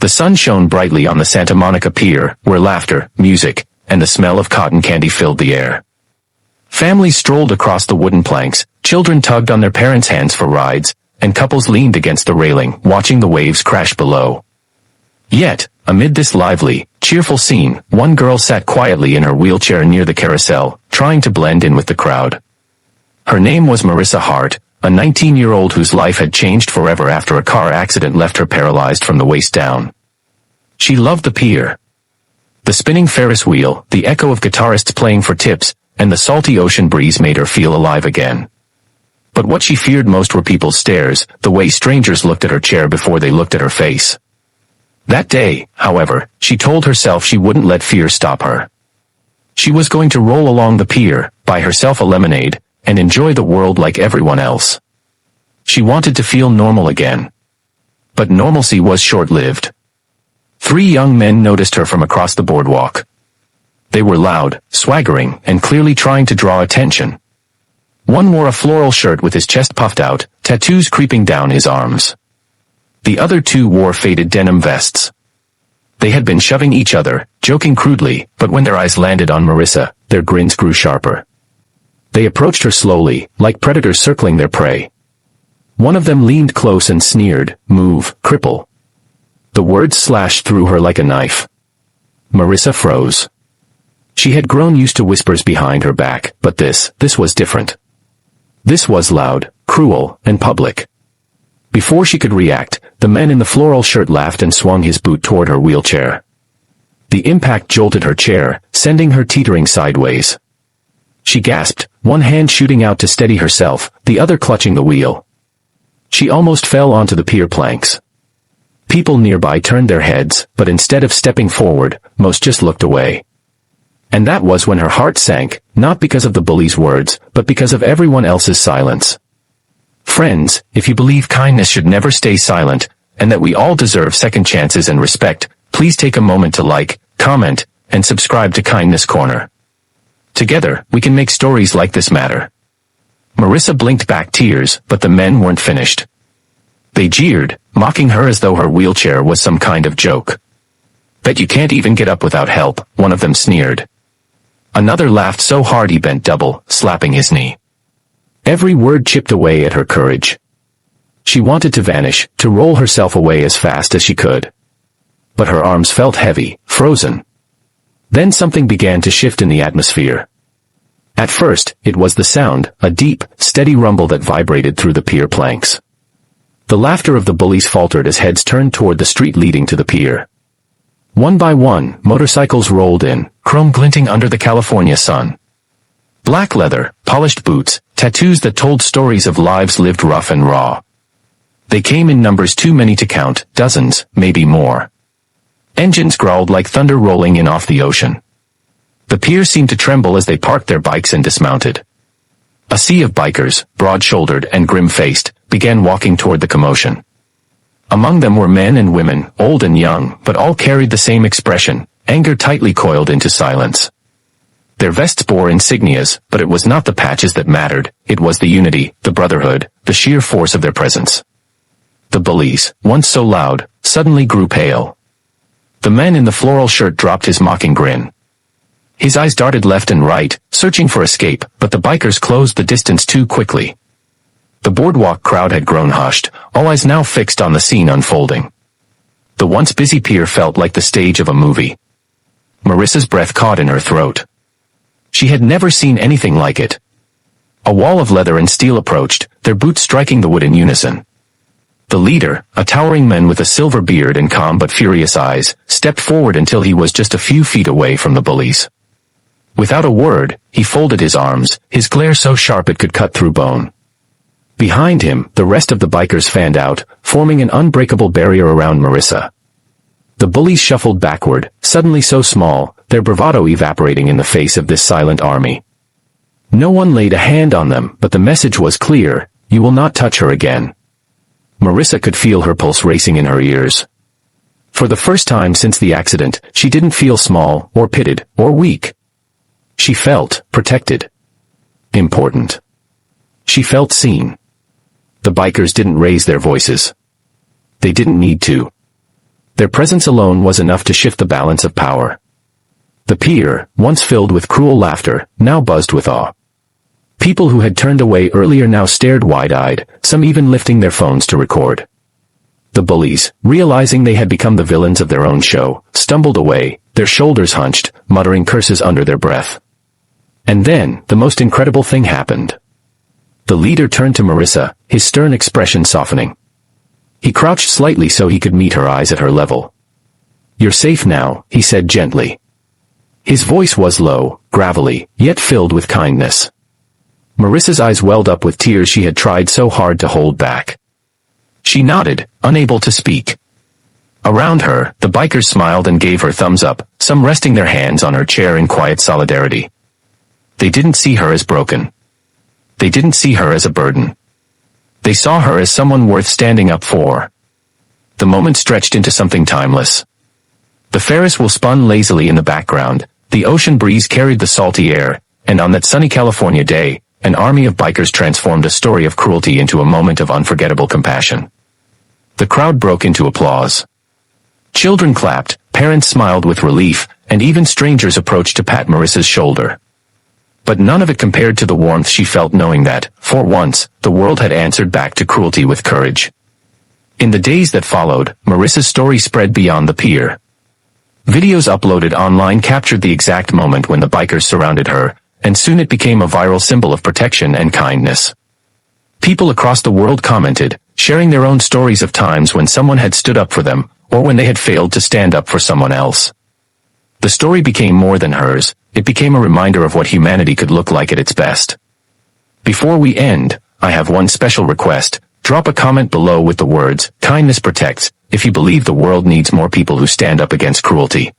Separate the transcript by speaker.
Speaker 1: The sun shone brightly on the Santa Monica Pier, where laughter, music, and the smell of cotton candy filled the air. Families strolled across the wooden planks, children tugged on their parents' hands for rides, and couples leaned against the railing, watching the waves crash below. Yet, amid this lively, cheerful scene, one girl sat quietly in her wheelchair near the carousel, trying to blend in with the crowd. Her name was Marissa Hart, a 19-year-old whose life had changed forever after a car accident left her paralyzed from the waist down. She loved the pier. The spinning Ferris wheel, the echo of guitarists playing for tips, and the salty ocean breeze made her feel alive again. But what she feared most were people's stares, the way strangers looked at her chair before they looked at her face. That day, however, she told herself she wouldn't let fear stop her. She was going to roll along the pier, buy herself a lemonade, and enjoy the world like everyone else. She wanted to feel normal again. But normalcy was short-lived. 3 young men noticed her from across the boardwalk. They were loud, swaggering, and clearly trying to draw attention. One wore a floral shirt with his chest puffed out, tattoos creeping down his arms. The other 2 wore faded denim vests. They had been shoving each other, joking crudely, but when their eyes landed on Marissa, their grins grew sharper. They approached her slowly, like predators circling their prey. One of them leaned close and sneered, "Move, Cripple." The words slashed through her like a knife. Marissa froze. She had grown used to whispers behind her back, but this was different. This was loud, cruel, and public. Before she could react, the man in the floral shirt laughed and swung his boot toward her wheelchair. The impact jolted her chair, sending her teetering sideways. She gasped, one hand shooting out to steady herself, the other clutching the wheel. She almost fell onto the pier planks. People nearby turned their heads, but instead of stepping forward, most just looked away. And that was when her heart sank, not because of the bully's words, but because of everyone else's silence. Friends, if you believe kindness should never stay silent, and that we all deserve second chances and respect, please take a moment to like, comment, and subscribe to Kindness Corner. Together, we can make stories like this matter. Marissa blinked back tears, but the men weren't finished. They jeered, mocking her as though her wheelchair was some kind of joke. "Bet you can't even get up without help," one of them sneered. Another laughed so hard he bent double, slapping his knee. Every word chipped away at her courage. She wanted to vanish, to roll herself away as fast as she could. But her arms felt heavy, frozen. Then something began to shift in the atmosphere. At first, it was the sound, a deep, steady rumble that vibrated through the pier planks. The laughter of the bullies faltered as heads turned toward the street leading to the pier. One by one, motorcycles rolled in, chrome glinting under the California sun. Black leather, polished boots, tattoos that told stories of lives lived rough and raw. They came in numbers too many to count, dozens, maybe more. Engines growled like thunder rolling in off the ocean. The pier seemed to tremble as they parked their bikes and dismounted. A sea of bikers, broad-shouldered and grim-faced, began walking toward the commotion. Among them were men and women, old and young, but all carried the same expression, anger tightly coiled into silence. Their vests bore insignias, but it was not the patches that mattered, it was the unity, the brotherhood, the sheer force of their presence. The bullies, once so loud, suddenly grew pale. The man in the floral shirt dropped his mocking grin. His eyes darted left and right, searching for escape, but the bikers closed the distance too quickly. The boardwalk crowd had grown hushed, all eyes now fixed on the scene unfolding. The once busy pier felt like the stage of a movie. Marissa's breath caught in her throat. She had never seen anything like it. A wall of leather and steel approached, their boots striking the wood in unison. The leader, a towering man with a silver beard and calm but furious eyes, stepped forward until he was just a few feet away from the bullies. Without a word, he folded his arms, his glare so sharp it could cut through bone. Behind him, the rest of the bikers fanned out, forming an unbreakable barrier around Marissa. The bullies shuffled backward, suddenly so small, their bravado evaporating in the face of this silent army. No one laid a hand on them, but the message was clear: you will not touch her again. Marissa could feel her pulse racing in her ears. For the first time since the accident, she didn't feel small, or pitted, or weak. She felt protected. Important. She felt seen. The bikers didn't raise their voices. They didn't need to. Their presence alone was enough to shift the balance of power. The pier, once filled with cruel laughter, now buzzed with awe. People who had turned away earlier now stared wide-eyed, some even lifting their phones to record. The bullies, realizing they had become the villains of their own show, stumbled away, their shoulders hunched, muttering curses under their breath. And then, the most incredible thing happened. The leader turned to Marissa, his stern expression softening. He crouched slightly so he could meet her eyes at her level. "You're safe now," he said gently. His voice was low, gravelly, yet filled with kindness. Marissa's eyes welled up with tears she had tried so hard to hold back. She nodded, unable to speak. Around her, the bikers smiled and gave her thumbs up, some resting their hands on her chair in quiet solidarity. They didn't see her as broken. They didn't see her as a burden. They saw her as someone worth standing up for. The moment stretched into something timeless. The Ferris wheel spun lazily in the background, the ocean breeze carried the salty air, and on that sunny California day, an army of bikers transformed a story of cruelty into a moment of unforgettable compassion. The crowd broke into applause. Children clapped, parents smiled with relief, and even strangers approached to pat Marissa's shoulder. But none of it compared to the warmth she felt knowing that, for once, the world had answered back to cruelty with courage. In the days that followed, Marissa's story spread beyond the pier. Videos uploaded online captured the exact moment when the bikers surrounded her, and soon it became a viral symbol of protection and kindness. People across the world commented, sharing their own stories of times when someone had stood up for them, or when they had failed to stand up for someone else. The story became more than hers, it became a reminder of what humanity could look like at its best. Before we end, I have one special request. Drop a comment below with the words, "Kindness protects," if you believe the world needs more people who stand up against cruelty.